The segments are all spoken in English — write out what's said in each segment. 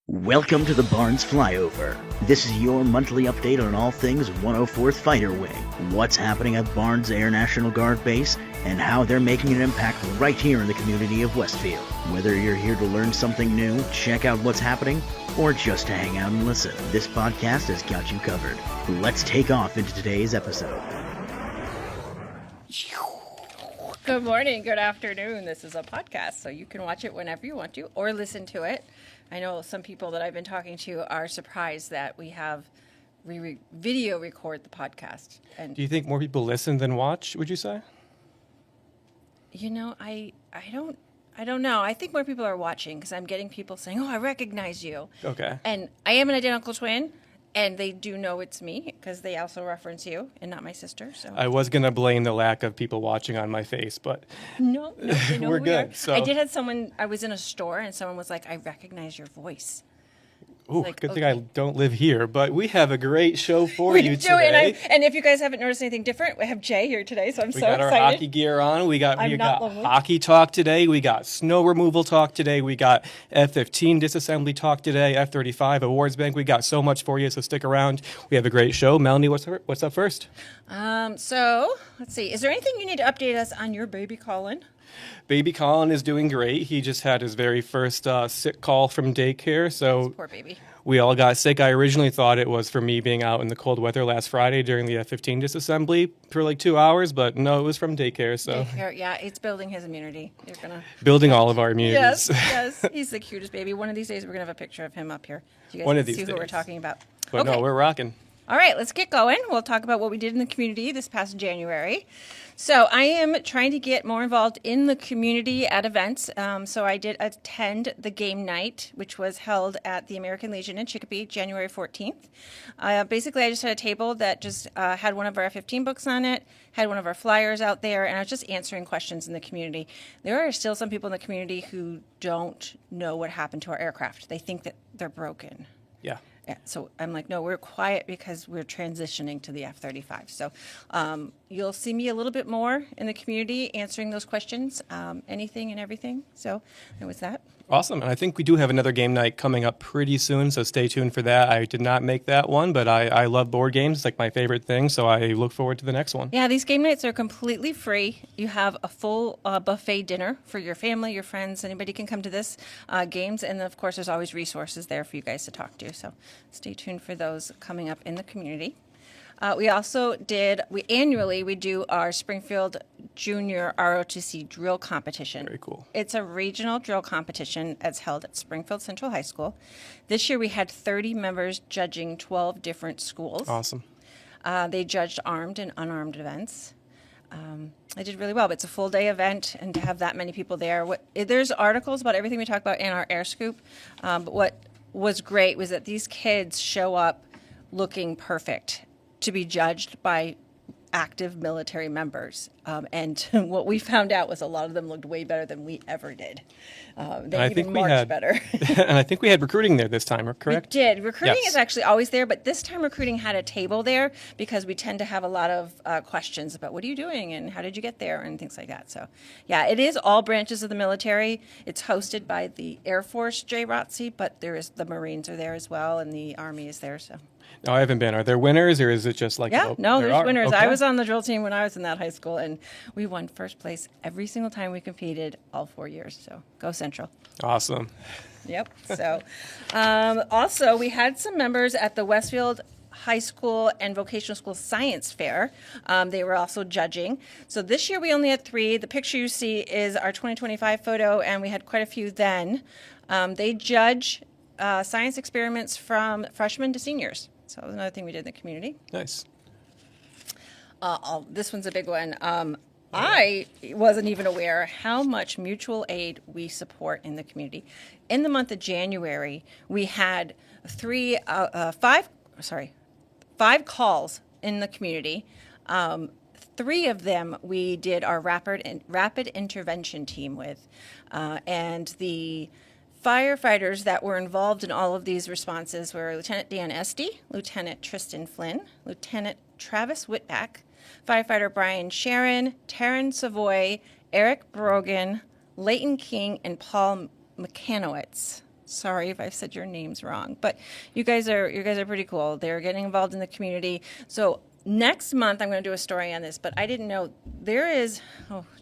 Welcome to the Barnes Flyover. This is your monthly update on all things 104th Fighter Wing, what's happening at Barnes Air National Guard Base, and how they're making an impact right here in the community of Westfield. Whether you're here to learn something new, check out what's happening, or just to hang out and listen, this podcast has got you covered. Let's take off into today's episode. Good morning, good afternoon. This is a podcast, so you can watch it whenever you want to or listen to it. I know some people that I've been talking to are surprised that we have video record the podcast. And do you think more people listen than watch, would you say? You know, I don't know. I think more people are watching because I'm getting people saying, "Oh, I recognize you." Okay. And I am an identical twin. And they do know it's me because they also reference you and not my sister. So I was going to blame the lack of people watching on my face, but no, they know we're who good. We are. So I did have someone, I was in a store and someone was like, "I recognize your voice." Ooh, Like, good okay. thing I don't live here, but we have a great show for you do, today. and if you guys haven't noticed anything different, we have Jay here today, so I'm We so got excited. our hockey gear on. We got lonely. hockey talk today. We got snow removal talk today. We got F-15 disassembly talk today. F-35 awards bank. We got so much for you, so stick around. We have a great show. Melanie, what's up first? So let's see. Is there anything you need to update us on your baby Colin? Baby Colin is doing great. He just had his very first sick call from daycare, so Poor baby. we all got sick. I originally thought it was for me being out in the cold weather last Friday during the F-15 disassembly for like 2 hours, but no, it was from daycare. So Yeah, it's building his immunity. You're gonna. building all of our immunities. Yes. He's the cutest baby. One of these days, we're gonna have a picture of him up here. So you guys One can of these see who we're days. talking about. But Okay. no, we're rocking. All right, let's get going. We'll talk about what we did in the community this past January. So I am trying to get more involved in the community at events. So I did attend the game night, which was held at the American Legion in Chicopee, January 14th. Basically, I just had a table that just had one of our F-15 books on it, had one of our flyers out there, and I was just answering questions in the community. There are still some people in the community who don't know what happened to our aircraft. They think that they're broken. Yeah. Yeah, so I'm like, no, we're quiet because we're transitioning to the F-35. So you'll see me a little bit more in the community answering those questions, anything and everything. So there was that. Awesome. And I think we do have another game night coming up pretty soon, so stay tuned for that. I did not make that one, but I love board games. It's like my favorite thing, so I look forward to the next one. Yeah, these game nights are completely free. You have a full buffet dinner for your family, your friends. Anybody can come to this games. And, of course, there's always resources there for you guys to talk to. So stay tuned for those coming up in the community. We also annually do our Springfield Junior ROTC drill competition. Very cool. It's a regional drill competition that's held at Springfield Central High School. This year we had 30 members judging 12 different schools. Awesome. They judged armed and unarmed events. I did really well, but it's a full day event, and to have that many people there. There's articles about everything we talk about in our Air Scoop, but what was great was that these kids show up looking perfect to be judged by active military members. And what we found out was a lot of them looked way better than we ever did. They even marched better. And I think we had recruiting there this time, correct? We did. Recruiting Yes. is actually always there, but this time recruiting had a table there because we tend to have a lot of questions about what are you doing and how did you get there and things like that. So, yeah, it is all branches of the military. It's hosted by the Air Force JROTC, but the Marines are there as well, and the Army is there. So. No, I haven't been. Are there winners, or is it just like... Yeah, no, there there's are? winners. Okay. I was on the drill team when I was in that high school, and we won first place every single time we competed all 4 years. So go Central. Awesome. Yep. So also, we had some members at the Westfield High School and Vocational School Science Fair. They were also judging. So this year we only had 3. The picture you see is our 2025 photo, and we had quite a few then. They judge science experiments from freshmen to seniors. So that was another thing we did in the community. Nice. This one's a big one. I wasn't even aware how much mutual aid we support in the community. In the month of January, we had 5 calls in the community. 3 of them we did our rapid intervention team with, and the firefighters that were involved in all of these responses were Lieutenant Dan Esty, Lieutenant Tristan Flynn, Lieutenant Travis Whitback, Firefighter Brian Sharon, Taryn Savoy, Eric Brogan, Leighton King, and Paul McCanowitz. Sorry if I've said your names wrong, but you guys are pretty cool. They're getting involved in the community. So next month I'm going to do a story on this, but I didn't know there is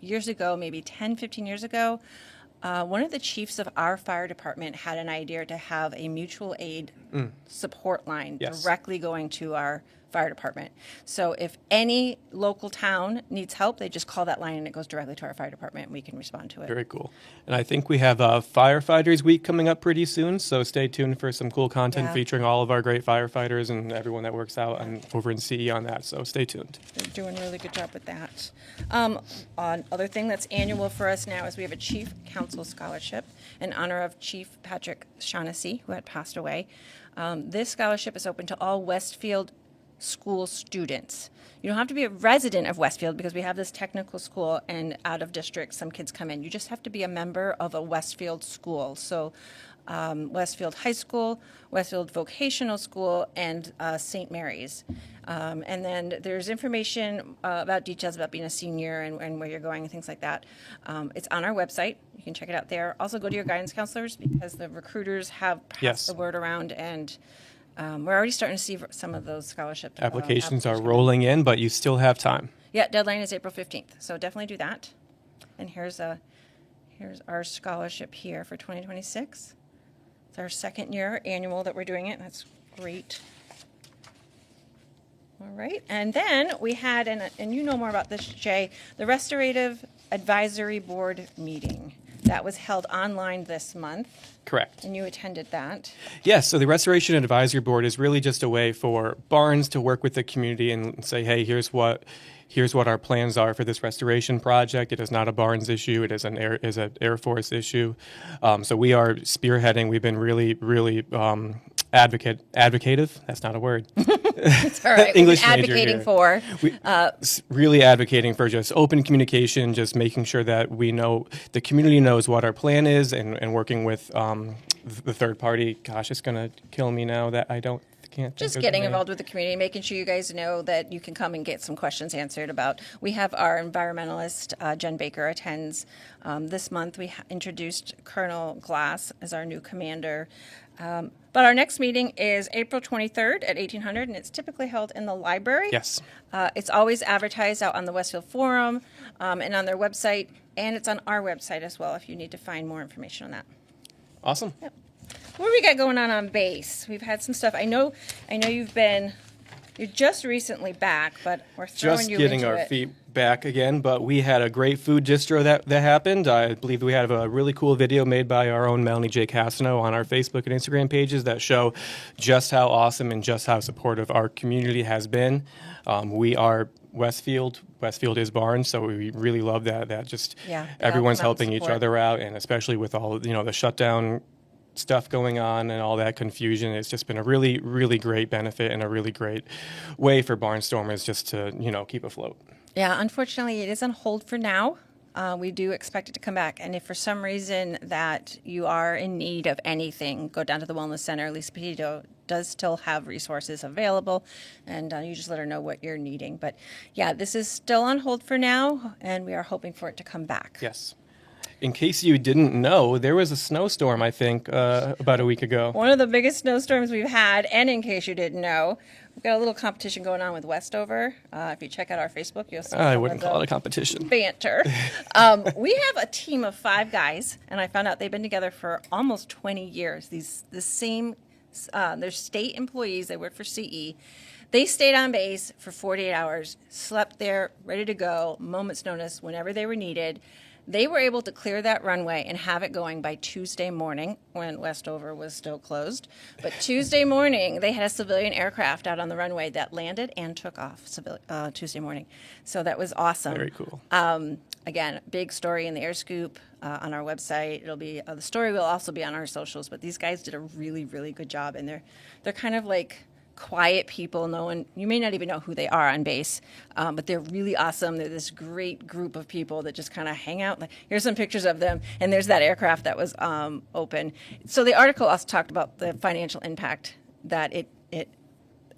years ago, maybe 10, 15 years ago, one of the chiefs of our fire department had an idea to have a mutual aid support line directly going to our fire department. So if any local town needs help, they just call that line and it goes directly to our fire department and we can respond to it. Very cool. And I think we have Firefighters Week coming up pretty soon, so stay tuned for some cool content featuring all of our great firefighters and everyone that works out over in CE on that, so stay tuned. They're doing a really good job with that. Other thing that's annual for us now is we have a Chief Council Scholarship in honor of Chief Patrick Shaughnessy, who had passed away. This scholarship is open to all Westfield school students. You don't have to be a resident of Westfield because we have this technical school, and out of district some kids come in. You just have to be a member of a Westfield school. So Westfield High School, Westfield Vocational School, and St. Mary's. And then there's information about details about being a senior and where you're going and things like that. It's on our website. You can check it out there. Also go to your guidance counselors because the recruiters have passed the word around, and we're already starting to see some of those scholarship applications are rolling in, but you still have time. Yeah, deadline is April 15th, so definitely do that. And here's our scholarship here for 2026. It's our second year annual that we're doing it. That's great. All right, and then we had, and you know more about this, Jay, the Restorative Advisory Board meeting. That was held online this month. Correct. And you attended that. Yes, so the Restoration Advisory Board is really just a way for Barnes to work with the community and say, hey, here's what our plans are for this restoration project. It is not a Barnes issue. It is an Air Force issue. So we are spearheading. We've been really advocative. That's not a word. It's all right. English advocating for. Really advocating for just open communication, just making sure that we know, the community knows what our plan is, and working with the third party. Gosh, it's going to kill me now that I can't just getting involved with the community, making sure you guys know that you can come and get some questions answered about. We have our environmentalist, Jen Baker, attends. This month we introduced Colonel Glass as our new commander. But our next meeting is April 23rd at 1800, and it's typically held in the library. Yes. It's always advertised out on the Westfield Forum and on their website, and it's on our website as well if you need to find more information on that. Awesome. Yep. What do we got going on base? We've had some stuff. I know you're just recently back, but we're throwing just you getting into our it. feet back again, but we had a great food distro that happened. I believe we have a really cool video made by our own Melanie J. Casineau on our Facebook and Instagram pages that show just how awesome and just how supportive our community has been. We are Westfield. Westfield is Barnes, so we really love that just everyone's helping each other out, and especially with all the shutdown stuff going on and all that confusion. It's just been a really, really great benefit and a really great way for Barnstormers just to, keep afloat. Yeah, unfortunately, it is on hold for now. We do expect it to come back. And if for some reason that you are in need of anything, go down to the Wellness Center. Lisa Petito does still have resources available, and you just let her know what you're needing. But yeah, this is still on hold for now, and we are hoping for it to come back. Yes. In case you didn't know, there was a snowstorm, I think, about a week ago. One of the biggest snowstorms we've had, and in case you didn't know, we've got a little competition going on with Westover. If you check out our Facebook, you'll see I wouldn't call it a competition. Banter. We have a team of 5 guys, and I found out they've been together for almost 20 years. They're state employees. They work for CE. They stayed on base for 48 hours, slept there, ready to go, moment's notice, whenever they were needed. They were able to clear that runway and have it going by Tuesday morning when Westover was still closed. But Tuesday morning, they had a civilian aircraft out on the runway that landed and took off Tuesday morning. So that was awesome. Very cool. Again, big story in the Air Scoop on our website. It'll be the story will also be on our socials. But these guys did a really, really good job, and they're kind of like quiet people. You may not even know who they are on base, but they're really awesome. They're this great group of people that just kind of hang out. Like, here's some pictures of them, and there's that aircraft that was open. So the article also talked about the financial impact that it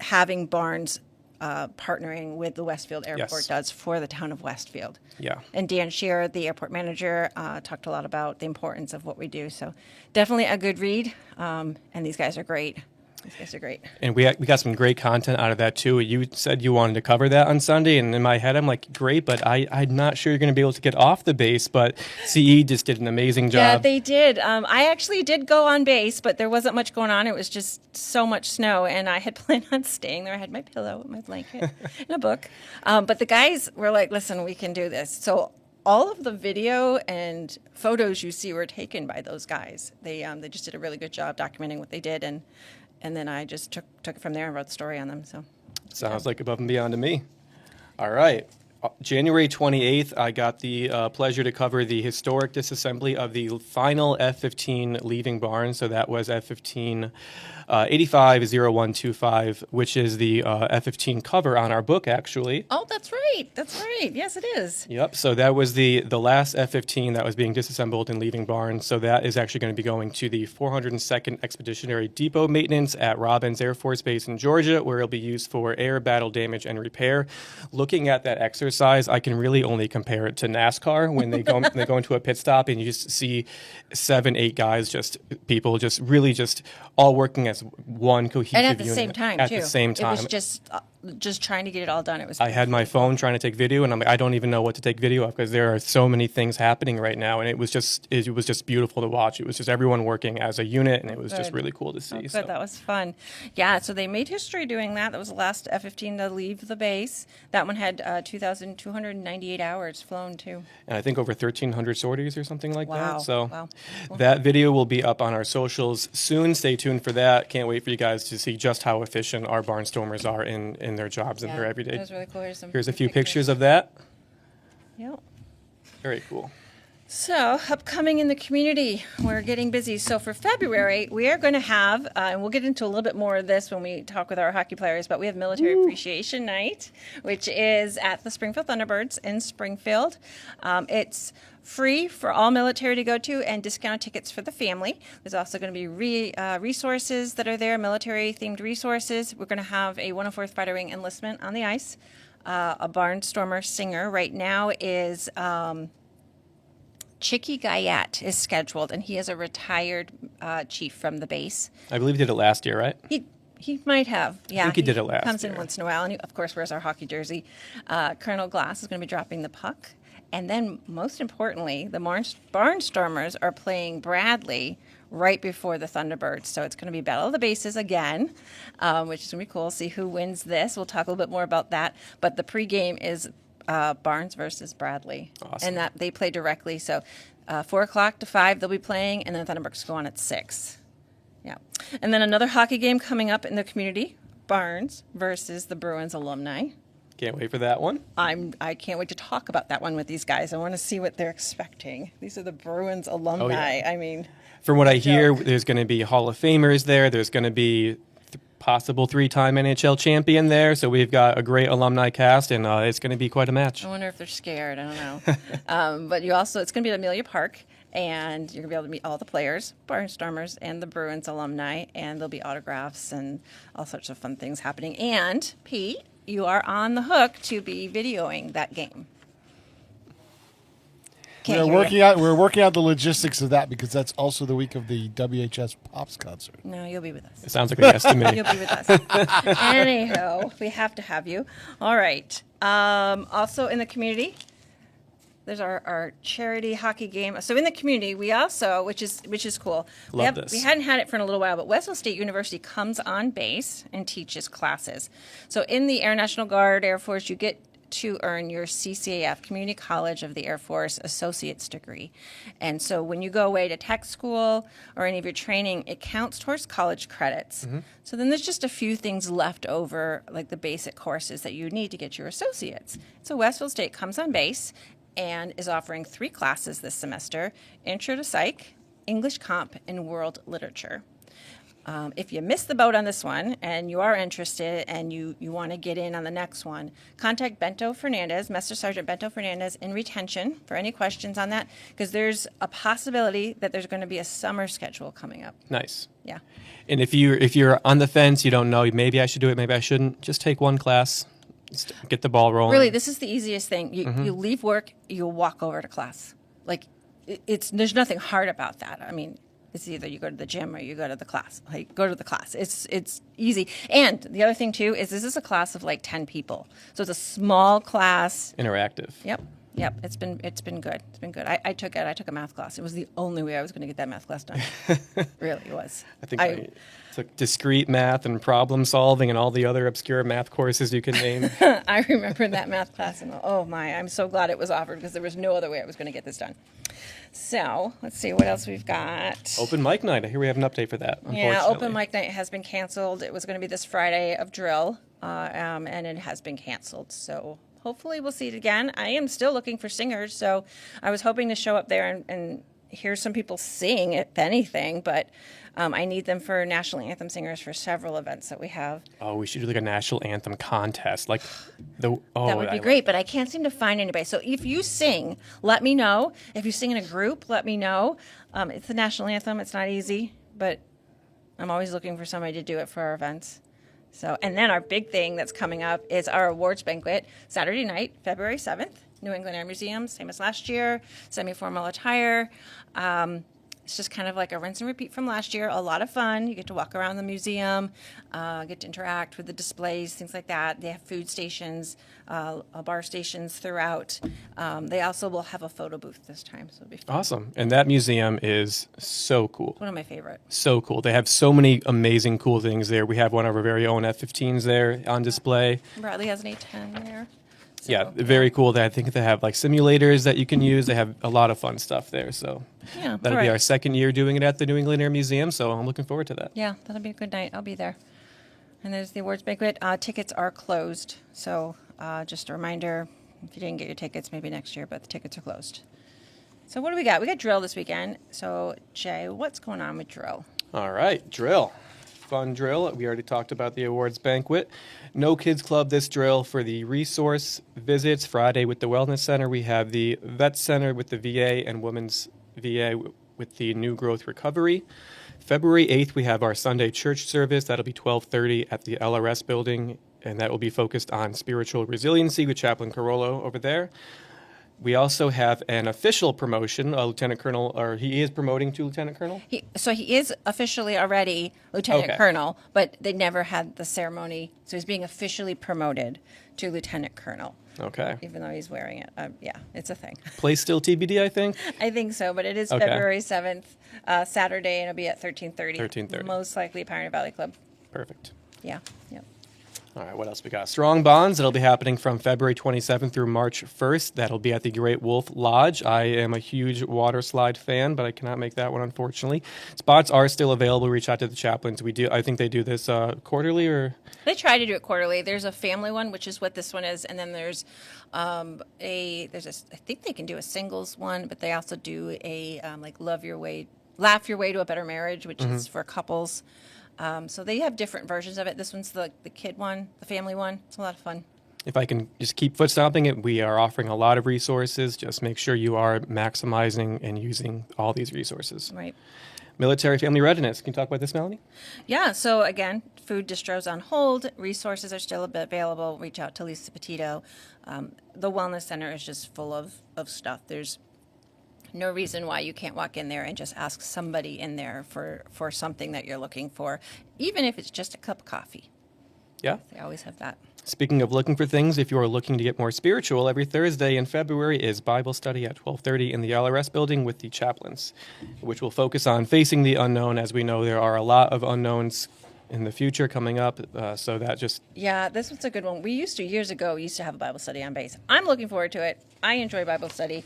having Barnes partnering with the Westfield Airport Yes. does for the town of Westfield. Yeah. And Dan Shearer, the airport manager, talked a lot about the importance of what we do. So definitely a good read. And these guys are great. These guys are great. And we got some great content out of that too. You said you wanted to cover that on Sunday, and in my head, I'm like, great, but I'm not sure you're going to be able to get off the base. But CE just did an amazing job. Yeah, they did. I actually did go on base, but there wasn't much going on. It was just so much snow, and I had planned on staying there. I had my pillow, my blanket, and a book. But the guys were like, listen, we can do this. So all of the video and photos you see were taken by those guys. They just did a really good job documenting what they did, and then I just took it from there and wrote the story on them. So Sounds like above and beyond to me. All right. January 28th, I got the pleasure to cover the historic disassembly of the final F-15 leaving Barnes. So that was F-15 850125, which is the F-15 cover on our book, actually. Oh, that's right. That's right. Yes, it is. Yep. So that was the last F-15 that was being disassembled and leaving Barnes. So that is actually going to be going to the 402nd Expeditionary Depot maintenance at Robins Air Force Base in Georgia, where it'll be used for air battle damage and repair. Looking at that exercise, I can really only compare it to NASCAR when they go into a pit stop and you just see 7-8 guys, people really all working as one cohesive And at the unit. same time, At too. the same time. It was just trying to get it all done. It was. I had my phone trying to take video, and I'm like, I don't even know what to take video of because there are so many things happening right now, and it was just beautiful to watch. It was just everyone working as a unit, and it was just really cool to see. Good. That was fun. Yeah, so they made history doing that. That was the last F-15 to leave the base. That one had 2,298 hours flown, too. And I think over 1,300 sorties or something like Wow. that. So Wow. that video will be up on our socials soon. Stay tuned for that. Can't wait for you guys to see just how efficient our Barnstormers are in their jobs and their everyday. That was really cool. Here's a few pictures of that. Yep. Very cool. So, upcoming in the community, we're getting busy. So, for February, we are going to have, and we'll get into a little bit more of this when we talk with our hockey players, but we have Military Appreciation Night, which is at the Springfield Thunderbirds in Springfield. It's free for all military to go to and discounted tickets for the family. There's also going to be resources that are there, military-themed resources. We're going to have a 104th Fighter Wing enlistment on the ice. A Barnstormer singer right now is... Chicky Gilette is scheduled, and he is a retired chief from the base. I believe he did it last year, right? He might have. Yeah, I think he did it last comes year. in once in a while, and he, of course, wears our hockey jersey. Colonel Glass is going to be dropping the puck. And then, most importantly, the Barnstormers are playing Bradley right before the Thunderbirds. So it's going to be Battle of the Bases again, which is going to be cool. See who wins this. We'll talk a little bit more about that. But the pregame is Barnes versus Bradley. Awesome. And that they play directly. So 4 o'clock to 5 they'll be playing, and then the Thunderbirds go on at 6. Yeah. And then another hockey game coming up in the community, Barnes versus the Bruins alumni. Can't wait for that one. I can't wait to talk about that one with these guys. I want to see what they're expecting. These are the Bruins alumni. Oh, yeah. I mean, From what I hear, there's going to be Hall of Famers there. There's going to be possible 3-time NHL champion there. So we've got a great alumni cast, and it's going to be quite a match. I wonder if they're scared. I don't know. But it's going to be at Amelia Park, and you're going to be able to meet all the players, Barnstormers, and the Bruins alumni, and there'll be autographs and all sorts of fun things happening. And, Pete, you are on the hook to be videoing that game. We're working out the logistics of that because that's also the week of the WHS Pops concert. No, you'll be with us. It sounds like a yes to me. You'll be with us. Anyhow, we have to have you. All right. Also in the community, there's our charity hockey game. So in the community, we also, which is cool. Love this. We hadn't had it for a little while, but Westfield State University comes on base and teaches classes. So in the Air National Guard, Air Force, you get to earn your CCAF, Community College of the Air Force Associate's degree. And so when you go away to tech school or any of your training, it counts towards college credits. Mm-hmm. So then there's just a few things left over, like the basic courses that you need to get your associates. So Westfield State comes on base and is offering 3 classes this semester: Intro to Psych, English Comp, and World Literature. If you missed the boat on this one and you are interested and you want to get in on the next one, contact Bento Fernandez, Master Sergeant Bento Fernandez in retention for any questions on that, because there's a possibility that there's going to be a summer schedule coming up. Nice. Yeah. And if you're on the fence, you don't know, maybe I should do it, maybe I shouldn't, just take one class, just get the ball rolling. Really, this is the easiest thing. You leave work, you walk over to class. Like, there's nothing hard about that. I mean, it's either you go to the gym or you go to the class. Like, go to the class. It's easy. And the other thing too is this is a class of like 10 people, so it's a small class. Interactive. Yep. It's been good. It's been good. I took a math class. It was the only way I was going to get that math class done. Really, it was. I think I took discrete math and problem solving and all the other obscure math courses you can name. I remember that math class, and oh my, I'm so glad it was offered because there was no other way I was going to get this done. So let's see what else we've got. Open mic night. I hear we have an update for that. Yeah, open mic night has been canceled. It was going to be this Friday of drill, and it has been canceled. So hopefully we'll see it again. I am still looking for singers, so I was hoping to show up there and hear some people sing, if anything, but I need them for national anthem singers for several events that we have. Oh, we should do like a national anthem contest. Like that would be great, but I can't seem to find anybody. So if you sing, let me know. If you sing in a group, let me know. It's the national anthem. It's not easy, but I'm always looking for somebody to do it for our events. So, and then our big thing that's coming up is our awards banquet, Saturday night, February 7th, New England Air Museum, same as last year, semi-formal attire. It's just kind of like a rinse and repeat from last year. A lot of fun. You get to walk around the museum, get to interact with the displays, things like that. They have food stations, bar stations throughout. They also will have a photo booth this time, so it'll be fun. Awesome. And that museum is so cool. One of my favorite. So cool. They have so many amazing, cool things there. We have one of our very own F-15s there on display. Bradley has an A-10 there. So, yeah, very cool. I think they have like simulators that you can use. They have a lot of fun stuff there. So that'll be our second year doing it at the New England Air Museum. So I'm looking forward to that. Yeah, that'll be a good night. I'll be there. And there's the awards banquet. Tickets are closed. So just a reminder, if you didn't get your tickets, maybe next year, but the tickets are closed. So what do we got? We got drill this weekend. So Jay, what's going on with drill? All right, drill. Fun drill. We already talked about the awards banquet. No Kids Club this drill for the resource visits. Friday with the Wellness Center. We have the Vet Center with the VA and Women's VA with the New Growth Recovery. February 8th, we have our Sunday church service. That'll be 12:30 at the LRS building, and that will be focused on spiritual resiliency with Chaplain Carollo over there. We also have an official promotion, a Lieutenant Colonel, or he is promoting to Lieutenant Colonel? He is officially already Lieutenant Colonel, but they never had the ceremony, so he's being officially promoted to Lieutenant Colonel. Okay. Even though he's wearing it. Yeah, it's a thing. Place still TBD, I think? I think so, but it is February 7th, Saturday, and it'll be at 13:30. 13:30. Most likely Pioneer Valley Club. Perfect. Yeah, yep. All right, what else we got? Strong Bonds. That'll be happening from February 27th through March 1st. That'll be at the Great Wolf Lodge. I am a huge water slide fan, but I cannot make that one, unfortunately. Spots are still available. Reach out to the chaplains. I think they do this quarterly, or they try to do it quarterly. There's a family one, which is what this one is, and then there's I think they can do a singles one, but they also do a laugh your way to a better marriage, which is for couples. So they have different versions of it. This one's the kid one, the family one. It's a lot of fun. If I can just keep foot stomping it, we are offering a lot of resources. Just make sure you are maximizing and using all these resources. Right. Military family readiness. Can you talk about this, Melanie? Yeah. So again, food distros on hold. Resources are still available. Reach out to Lisa Petito. The Wellness Center is just full of stuff. There's no reason why you can't walk in there and just ask somebody in there for something that you're looking for, even if it's just a cup of coffee. Yeah. They always have that. Speaking of looking for things, if you are looking to get more spiritual, every Thursday in February is Bible study at 12:30 in the LRS building with the chaplains, which will focus on facing the unknown. As we know, there are a lot of unknowns in the future coming up, so that just... Yeah, this one's a good one. Years ago, we used to have a Bible study on base. I'm looking forward to it. I enjoy Bible study.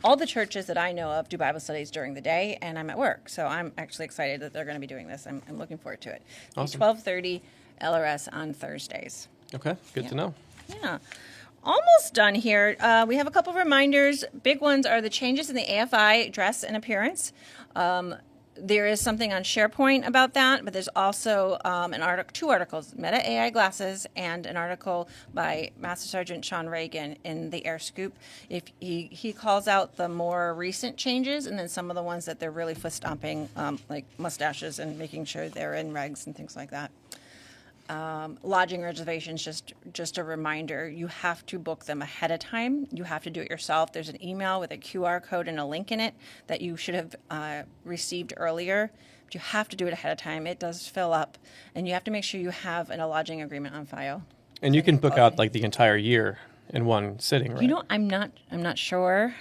All the churches that I know of do Bible studies during the day, and I'm at work, so I'm actually excited that they're going to be doing this. I'm looking forward to it. Awesome. 12:30 LRS on Thursdays. Okay, good to know. Yeah. Almost done here. We have a couple of reminders. Big ones are the changes in the AFI dress and appearance. there is something on SharePoint about that, but there's also two articles, Meta AI Glasses, and an article by Master Sergeant Sean Reagan in the Air Scoop. If he calls out the more recent changes, and then some of the ones that they're really foot stomping, like mustaches and making sure they're in regs and things like that. Lodging reservations, just a reminder, you have to book them ahead of time. You have to do it yourself. There's an email with a QR code and a link in it that you should have received earlier. But you have to do it ahead of time. It does fill up, and you have to make sure you have a lodging agreement on file. And you can book out like the entire year in one sitting, right? You know, I'm not sure.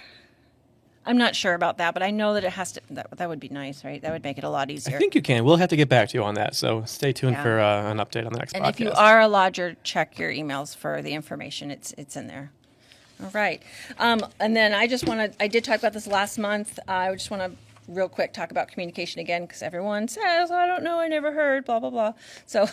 I'm not sure about that, but I know that it has to. That would be nice, right? That would make it a lot easier. I think you can. We'll have to get back to you on that. So stay tuned for an update on the next podcast. And if you are a lodger, check your emails for the information. It's in there. All right. And then I did talk about this last month. I just want to real quick talk about communication again, because everyone says, I don't know, I never heard, blah, blah, blah. So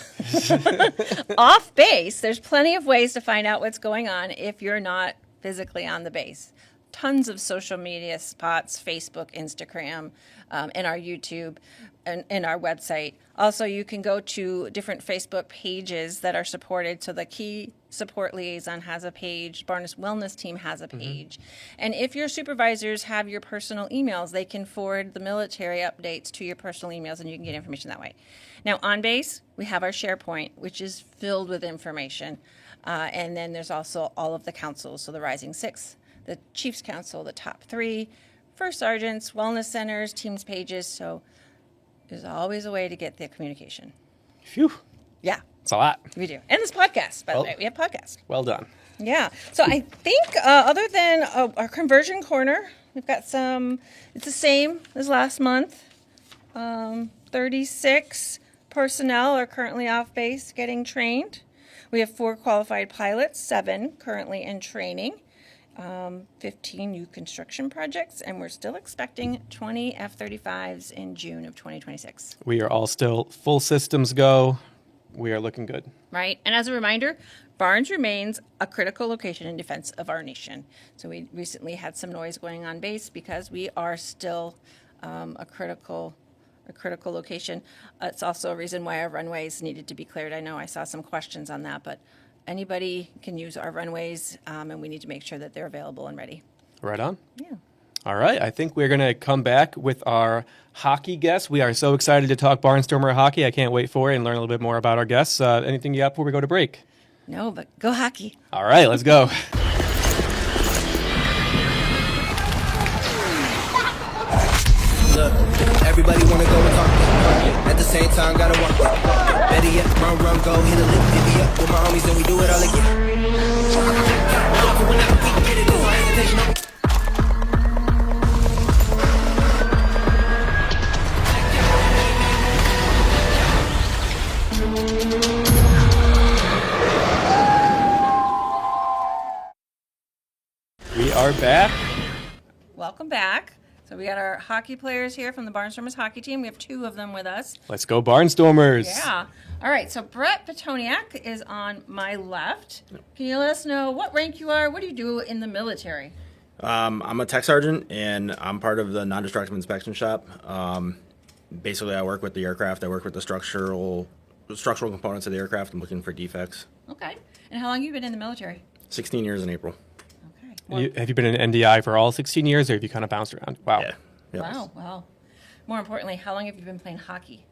off base, there's plenty of ways to find out what's going on if you're not physically on the base. Tons of social media spots, Facebook, Instagram, and our YouTube and our website. Also, you can go to different Facebook pages that are supported. So the Key Support Liaison has a page. Barnes Wellness Team has a page. And if your supervisors have your personal emails, they can forward the military updates to your personal emails, and you can get information that way. Now, on base, we have our SharePoint, which is filled with information. And then there's also all of the councils, so the Rising Six, the Chiefs Council, the top 3, first sergeants, wellness centers, teams pages. So there's always a way to get the communication. Phew. Yeah. It's a lot. We do. And this podcast, by the way. We have podcasts. Well done. Yeah. So I think other than our conversion corner, we've got some, it's the same as last month. 36 personnel are currently off base getting trained. We have 4 qualified pilots, 7 currently in training. 15 new construction projects, and we're still expecting 20 F-35s in June of 2026. We are all still full systems go. We are looking good. Right. And as a reminder, Barnes remains a critical location in defense of our nation. So we recently had some noise going on base because we are still a critical location. It's also a reason why our runways needed to be cleared. I know I saw some questions on that, but anybody can use our runways, and we need to make sure that they're available and ready. Right on. Yeah. All right. I think we're going to come back with our hockey guests. We are so excited to talk Barnstormer hockey. I can't wait for it and learn a little bit more about our guests. Anything you got before we go to break? No, but go hockey. All right. Let's go. Look, everybody wanna go and talk. At the same time, gotta walk. Better yet, run, go, hit a lick, divvy up with my homies, and we do it all again. We are back. Welcome back. So we got our hockey players here from the Barnstormers hockey team. We have 2 of them with us. Let's go Barnstormers. Yeah. All right. So Brett Pitoniak is on my left. Can you let us know what rank you are? What do you do in the military? I'm a tech sergeant, and I'm part of the non-destructive inspection shop. Basically, I work with the aircraft. I work with the structural components of the aircraft. I'm looking for defects. Okay. And how long have you been in the military? 16 years in April. Okay. Have you been in NDI for all 16 years, or have you kind of bounced around? Wow. Yeah. Yep. Wow. More importantly, how long have you been playing hockey?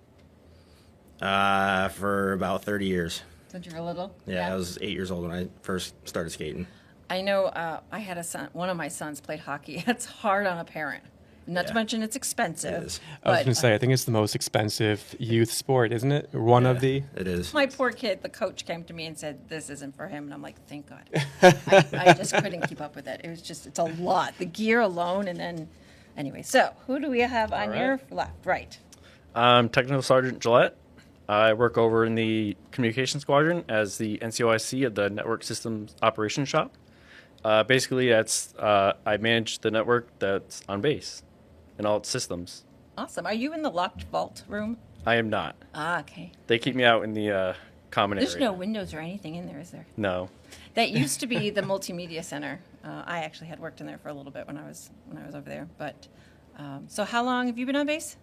For about 30 years. Since you were little? Yeah, I was 8 years old when I first started skating. I know I had a son. One of my sons played hockey. It's hard on a parent. Not to mention it's expensive. It is. I was going to say, I think it's the most expensive youth sport, isn't it? One of the. It is. My poor kid, the coach came to me and said, this isn't for him. And I'm like, thank God. I just couldn't keep up with it. It was just, it's a lot. The gear alone, and then, anyway. So, who do we have on your left? Right. I'm Technical Sergeant Gilette. I work over in the Communication Squadron as the NCOIC of the Network Systems Operations Shop. Basically, that's I manage the network that's on base and all its systems. Awesome. Are you in the locked vault room? I am not. Ah, okay. They keep me out in the common There's area. no windows or anything in there, is there? No. That used to be the multimedia center. I actually had worked in there for a little bit when I was over there. But so, how long have you been on base?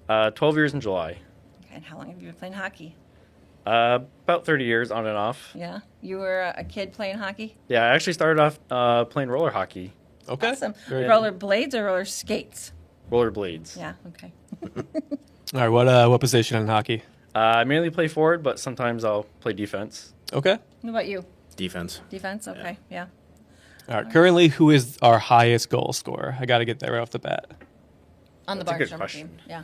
12 years in July. Okay, and how long have you been playing hockey? About 30 years on and off. Yeah, you were a kid playing hockey. Yeah, I actually started off playing roller hockey, Okay. Awesome. Very- Roller blades or roller skates? roller blades. Yeah. Okay. All right. What position in hockey? I mainly play forward, but sometimes I'll play defense. Okay. What about you? Defense. Defense. Okay. Yeah. All right. Currently, who is our highest goal scorer? I got to get that right off the bat. On the That's a good Barnstormer question. team. Yeah.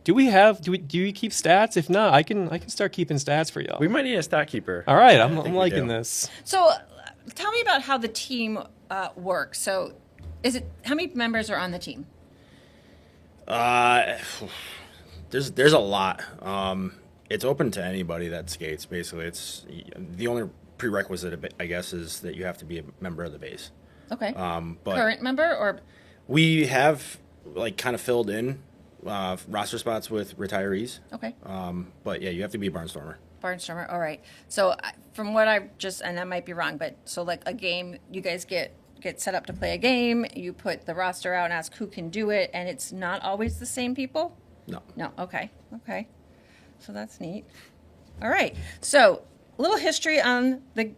Do you keep stats? If not, I can start keeping stats for y'all. We might need a stat keeper. All right. think I'm we liking do. this. So, tell me about how the team works. So, how many members are on the team? There's a lot. It's open to anybody that skates. Basically, it's the only prerequisite, I guess, is that you have to be a member of the base. Okay. But Current member or we have like kind of filled in roster spots with retirees. okay. But yeah, you have to be a Barnstormer. Barnstormer. All right. So from what I just, and I might be wrong, but so like a game, you guys get set up to play a game. You put the roster out and ask who can do it, and it's not always the same people. No. No. Okay. Okay. So that's neat. All right. So a little history on the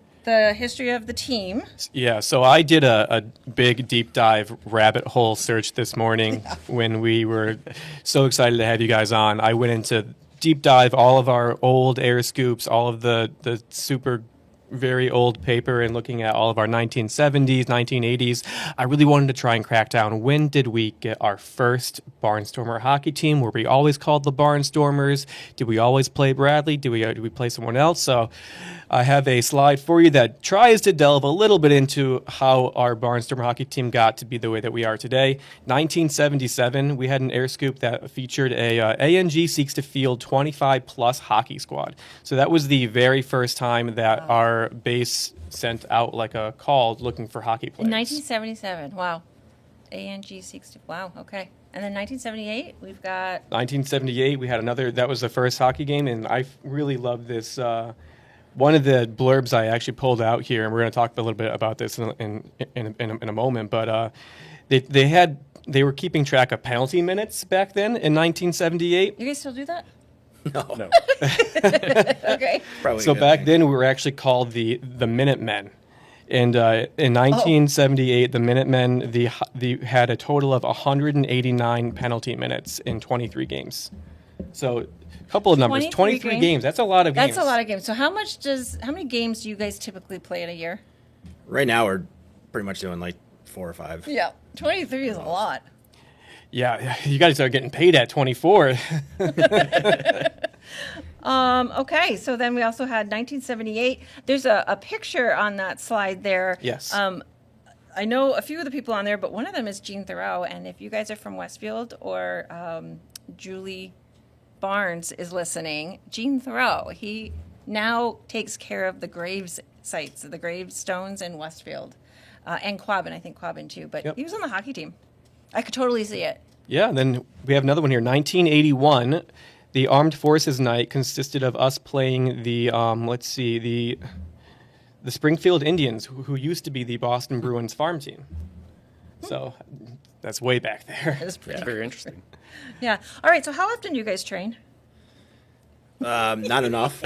history of the team. Yeah, so I did a big deep dive rabbit hole search this morning when we were so excited to have you guys on. I went into deep dive all of our old air scoops, all of the super very old paper, and looking at all of our 1970s, 1980s. I really wanted to try and crack down, when did we get our first Barnstormer hockey team? Were we always called the Barnstormers? Did we always play Bradley? Did we play someone else? So I have a slide for you that tries to delve a little bit into how our Barnstormer hockey team got to be the way that we are today. 1977, we had an air scoop that featured a ANG Seeks to Field 25-plus hockey squad. So that was the very first time that our base sent out like a call looking for hockey players. In 1977. Wow. ANG 60. Wow. Okay. And then 1978, we've got 1978, we had another. That was the first hockey game, and I really love this. One of the blurbs I actually pulled out here, and we're going to talk a little bit about this in a moment. But they were keeping track of penalty minutes back then in 1978. You guys still do that? No. Okay. Probably. So good. back then we were actually called the Minutemen. And in 1978, the Minutemen the had a total of 189 penalty minutes in 23 games. So a couple of numbers, 23 games. That's a lot of games. That's a lot of games. So how many games do you guys typically play in a year? Right now, we're pretty much doing like 4 or 5. Yeah. 23 is a lot. Yeah, you guys are getting paid at 24. Okay, so then we also had 1978. There's a picture on that slide there. Yes. I know a few of the people on there, but one of them is Jean Thoreau. And if you guys are from Westfield or Julie Barnes is listening, Jean Thoreau, he now takes care of the graves sites, the gravestones in Westfield. And Quabbin, I think Quabbin too. But Yep. he was on the hockey team. I could totally see it. Yeah, then we have another one here. 1981, the Armed Forces Night consisted of us playing the Springfield Indians, who used to be the Boston Bruins farm team. So that's way back there. It was pretty Yeah, very interesting. Yeah. All right, so how often do you guys train? Not enough.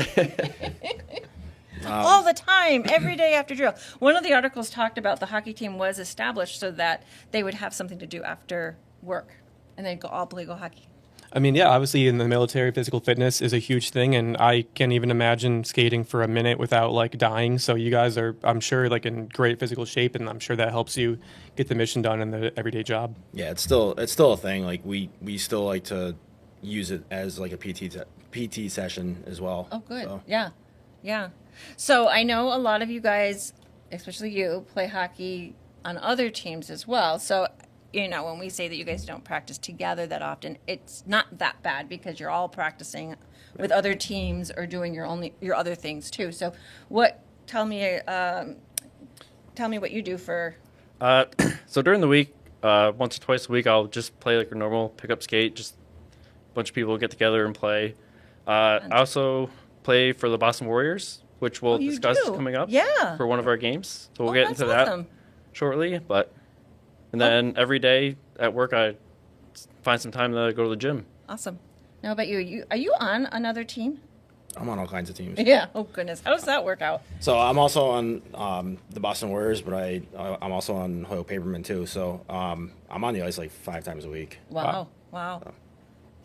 All the time, every day after drill. One of the articles talked about the hockey team was established so that they would have something to do after work, and they'd all play hockey. I mean, yeah, obviously in the military, physical fitness is a huge thing, and I can't even imagine skating for a minute without like dying. So you guys are, I'm sure, like in great physical shape, and I'm sure that helps you get the mission done in the everyday job. Yeah, it's still a thing. Like we still like to use it as like a PT session as well. Oh, good. So, Yeah. Yeah. So I know a lot of you guys, especially you, play hockey on other teams as well. So, when we say that you guys don't practice together that often, it's not that bad because you're all practicing with other teams or doing your other things too. So tell me what you do for. So during the week, once or twice a week, I'll just play like a normal pickup skate. Just a bunch of people get together and play. I also play for the Boston Warriors, which we'll you discuss do? coming up Yeah. for one of our games. So we'll Oh, get that's into that awesome. shortly. And then every day at work, I find some time to go to the gym. Awesome. Now about you, are you on another team? I'm on all kinds of teams. Yeah. Oh goodness. How does that work out? So I'm also on the Boston Warriors, but I'm also on Hoyle Paperman too. So I'm on the ice like 5 times a week. Wow.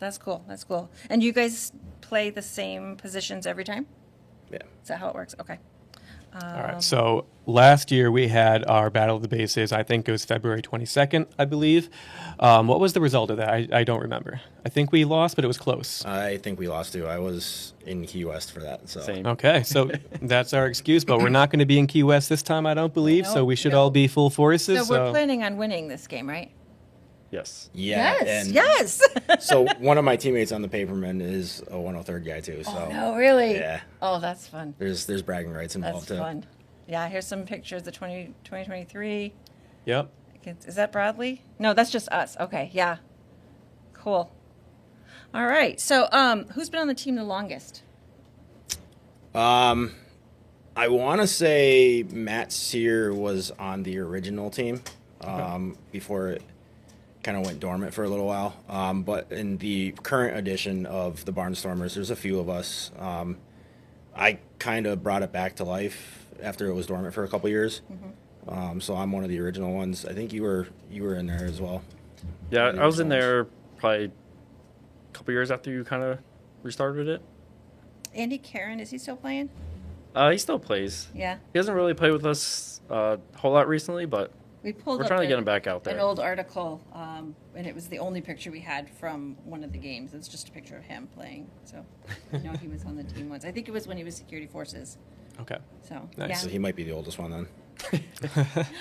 That's cool. That's cool. And you guys play the same positions every time? Yeah. Is that how it works? Okay. All right. So last year we had our Battle of the Bases. I think it was February 22nd, I believe. What was the result of that? I don't remember. I think we lost, but it was close. I think we lost too. I was in Key West for that. So Same. Okay, so that's our excuse, but we're not going to be in Key West this time, I don't believe. So we should all be full forces. So we're planning on winning this game, right? Yes. yeah. Yes. And Yes. so one of my teammates on the Paperman is a 103rd guy too. So No, really? Yeah. Oh, that's fun. there's bragging rights That's involved too. fun. Yeah, here's some pictures of 2023. Yep. Is that Bradley? No, that's just us. Okay, yeah. Cool. All right. So, who's been on the team the longest? I want to say Matt Sear was on the original team before it kind of went dormant for a little while. But in the current edition of the Barnstormers, there's a few of us. I kind of brought it back to life after it was dormant for a couple years. So I'm one of the original ones. I think you were in there as well. Yeah, I was in there probably a couple years after you kind of restarted it. Andy Karen, is he still playing? He still plays. Yeah. He hasn't really played with us a whole lot recently, but We pulled we're up trying to a- get him back out there. an old article, and it was the only picture we had from one of the games. It's just a picture of him playing. So, he was on the team once. I think it was when he was security forces. Okay. So, Nice. yeah. So he might be the oldest one then.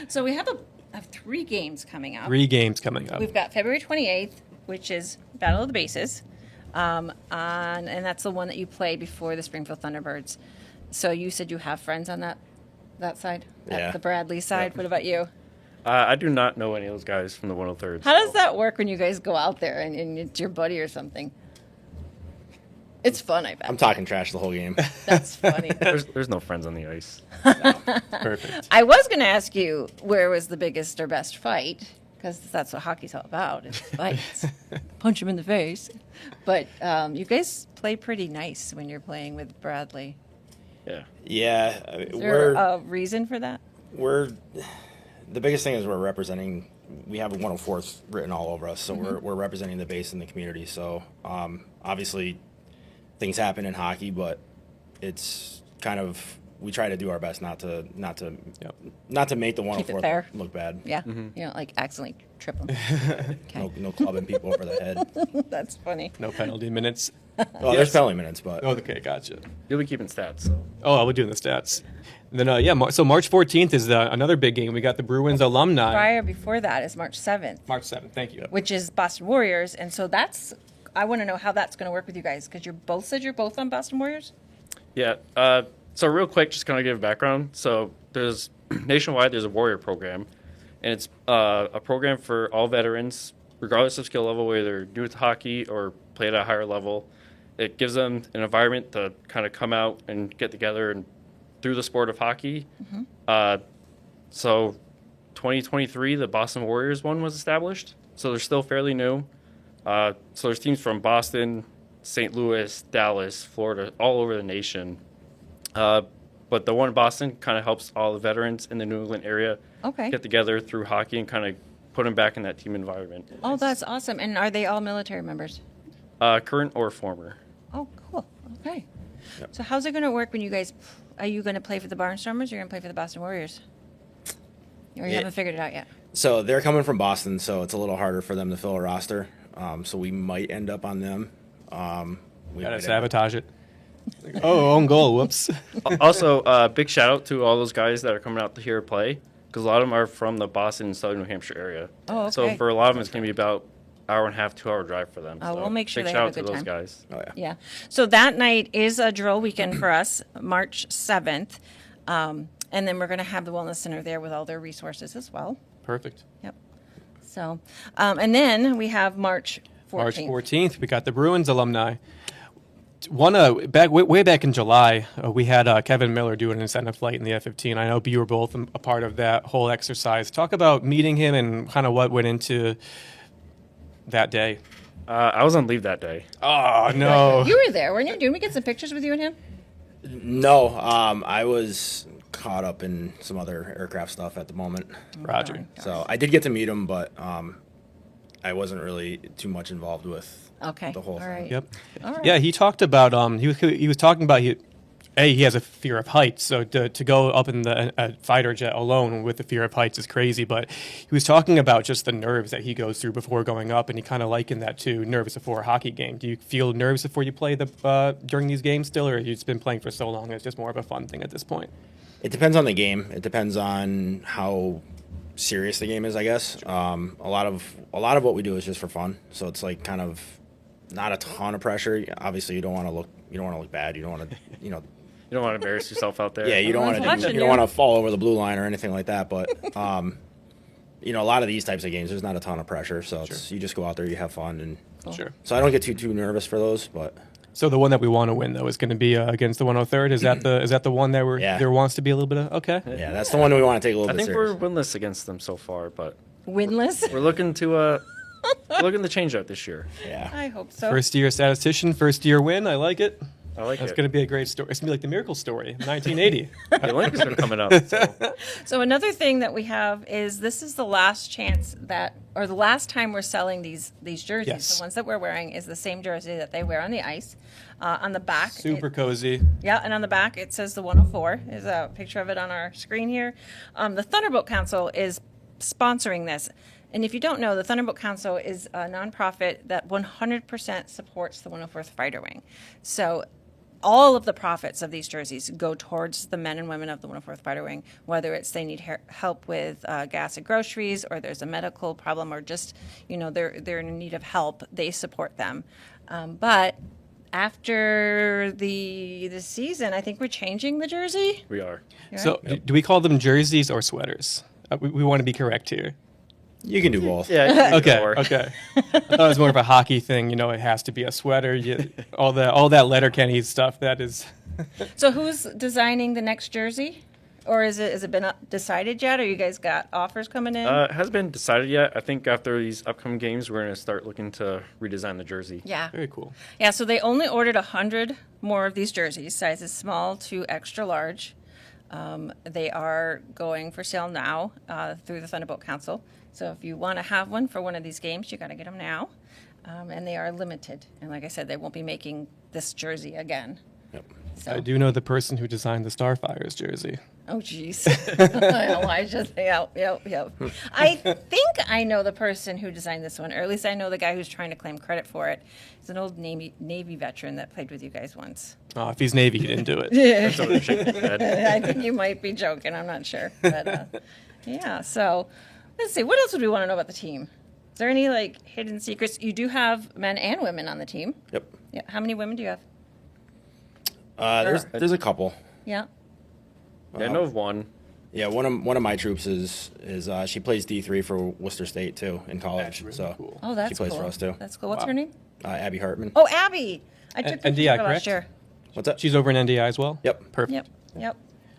So we have 3 games coming up. 3 games coming up. We've got February 28th, which is Battle of the Bases, and that's the one that you play before the Springfield Thunderbirds. So you said you have friends on that side, Yeah. the Bradley side. What about you? I do not know any of those guys from the 103rd. How does that work when you guys go out there and it's your buddy or something? It's fun, I bet. I'm talking trash the whole game. That's funny. There's no friends on the ice. Perfect. I was going to ask you where was the biggest or best fight, because that's what hockey's all about, is fights. Punch him in the face. But you guys play pretty nice when you're playing with Bradley. Yeah. Yeah, I mean, Is there a reason for that? we're the biggest thing is we're representing. We have a 104th written all over us, so we're representing the base in the community. So obviously, things happen in hockey, but it's kind of we try to do our best not to make the Keep it 104th fair. look bad. Yeah. You know, like accidentally trip him. Okay. No clubbing people over the head. That's funny. No penalty minutes. Well, there's penalty minutes, but Okay, gotcha. You'll be keeping stats. So. Oh, we're doing the stats. And then, so March 14th is another big game. We got the Bruins alumni. Prior before that is March 7th, March 7th, thank you. which is Boston Warriors. And so I want to know how that's going to work with you guys, because you're both on Boston Warriors? Yeah. So real quick, just kind of give background. So there's nationwide, there's a Warrior program, and it's a program for all veterans, regardless of skill level, whether they're new to hockey or play at a higher level. It gives them an environment to kind of come out and get together and through the sport of hockey. So 2023, the Boston Warriors one was established. So they're still fairly new. So there's teams from Boston, St. Louis, Dallas, Florida, all over the nation. But the one in Boston kind of helps all the veterans in the New England area Okay. get together through hockey and kind of put them back in that team environment. Oh, that's awesome. And are they all military members? Current or former. Oh, cool. Okay. So how's it going to work when you guys, are you going to play for the Barnstormers or are you going to play for the Boston Warriors? Or you haven't figured it out yet? so they're coming from Boston, so it's a little harder for them to fill a roster. So we might end up on them. We Gotta might end up- sabotage it. Own goal. Whoops. Also, big shout out to all those guys that are coming out to here to play, because a lot of them are from the Boston and Southern New Hampshire area. Oh, So okay. for a lot of them, it's going to be about hour and a half, 2 hour drive for them. Oh, So we'll make sure big they shout have out a to good those time. guys. Oh yeah. Yeah. So that night is a drill weekend for us, March 7th. And then we're going to have the Wellness Center there with all their resources as well. Perfect. Yep. So, and then we have March 14th. March 14th, we got the Bruins alumni. Way back in July, we had Kevin Miller do an incentive flight in the F-15. I know you were both a part of that whole exercise. Talk about meeting him and kind of what went into that day? I was on leave that day. Oh no! You were there, weren't you? Didn't we get some pictures with you and him? No, I was caught up in some other aircraft stuff at the moment. Roger. So I did get to meet him, but I wasn't really too much involved with Okay. the whole All thing. right. Yep. All right. Yeah, he talked about he was talking about he has a fear of heights, so to go up in a fighter jet alone with the fear of heights is crazy. But he was talking about just the nerves that he goes through before going up, and he kind of likened that to nerves before a hockey game. Do you feel nerves before you play during these games still, or have you just been playing for so long it's just more of a fun thing at this point? It depends on the game. It depends on how serious the game is, I guess. A lot of what we do is just for fun, so it's like kind of not a ton of pressure. Obviously, you don't want to look bad. You don't want to, You don't want to embarrass yourself out there. Yeah, you don't want Everyone's to watching you don't you. want to fall over the blue line or anything like that. But a lot of these types of games, there's not a ton of pressure, so you just go out there, you have fun, and Sure. so I don't get too nervous for those. But So the one that we want to win though is going to be against the 103rd. Is that the one that there wants to be a little bit of yeah, that's the one that we want to take a little I bit think serious. we're winless against them so far, but Winless? we're looking to change that this year. Yeah, I hope so. first year statistician, first year win. I like it. I like That's it. going to be a great story. It's going to be like the miracle story, 1980. The Olympics are coming up. So. So another thing that we have is this is the last chance or the last time we're selling these jerseys. Yes. The ones that we're wearing is the same jersey that they wear on the ice. On the back, Super cozy. yeah, and on the back it says the 104. There's a picture of it on our screen here. The Thunderbolt Council is sponsoring this. And if you don't know, the Thunderbolt Council is a nonprofit that 100% supports the 104th Fighter Wing. So all of the profits of these jerseys go towards the men and women of the 104th Fighter Wing, whether it's they need help with gas and groceries, or there's a medical problem, or just, they're in need of help, they support them. But after the season, I think we're changing the jersey. We are. So do we call them jerseys or sweaters? We want to be correct here. you can do both. Yeah. Okay. Okay. I thought it was more of a hockey thing. It has to be a sweater. All that Letterkenny stuff. That is. So who's designing the next jersey? Or has it been decided yet? Or you guys got offers coming in? It hasn't been decided yet. I think after these upcoming games, we're going to start looking to redesign the jersey. Yeah. Very cool. Yeah, so they only ordered 100 more of these jerseys, sizes small to extra large. They are going for sale now through the Thunderbolt Council. So if you want to have one for one of these games, you got to get them now. And they are limited. And like I said, they won't be making this jersey again. Yep. So. I do know the person who designed the Starfire's jersey. Oh, jeez. Elijah. Yep. I think I know the person who designed this one, or at least I know the guy who's trying to claim credit for it. He's an old Navy veteran that played with you guys once. Oh, if he's Navy, he didn't do it. That's what I'm shaking my head. I think you might be joking. I'm not sure. But, yeah, so let's see. What else would we want to know about the team? Is there any, hidden secrets? You do have men and women on the team. Yep. Yeah. How many women do you have? There's a couple. Yeah. Yeah, I know of one. Yeah, one of my troops is she plays D3 for Worcester State too in college. That's really so cool. Oh, that's she plays cool. for us too. That's cool. What's Wow. her name? Abby Hartman. Oh, Abby. I took NDI, pictures of her correct? last year. What's that? She's over in NDI as well? Yep. Perfect. Yep.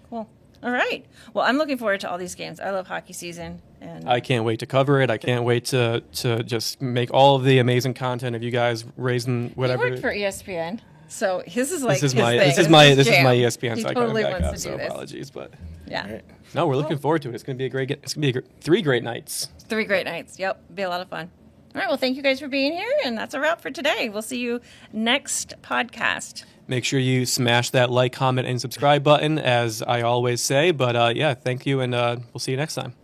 Cool. All right. Well, I'm looking forward to all these games. I love hockey season. And I can't wait to cover it. I can't wait to just make all of the amazing content of you guys raising whatever. He worked for ESPN, so his is like This is his my thing. this is my jam. ESPN He side totally coming back wants up. to So do this. apologies, but Yeah. All right. no, we're looking forward to it. It's going to be it's going to be 3 great nights. 3 great nights. Yep. Be a lot of fun. All right. Well, thank you guys for being here, and that's a wrap for today. We'll see you next podcast. Make sure you smash that like, comment, and subscribe button, as I always say. But yeah, thank you, and we'll see you next time.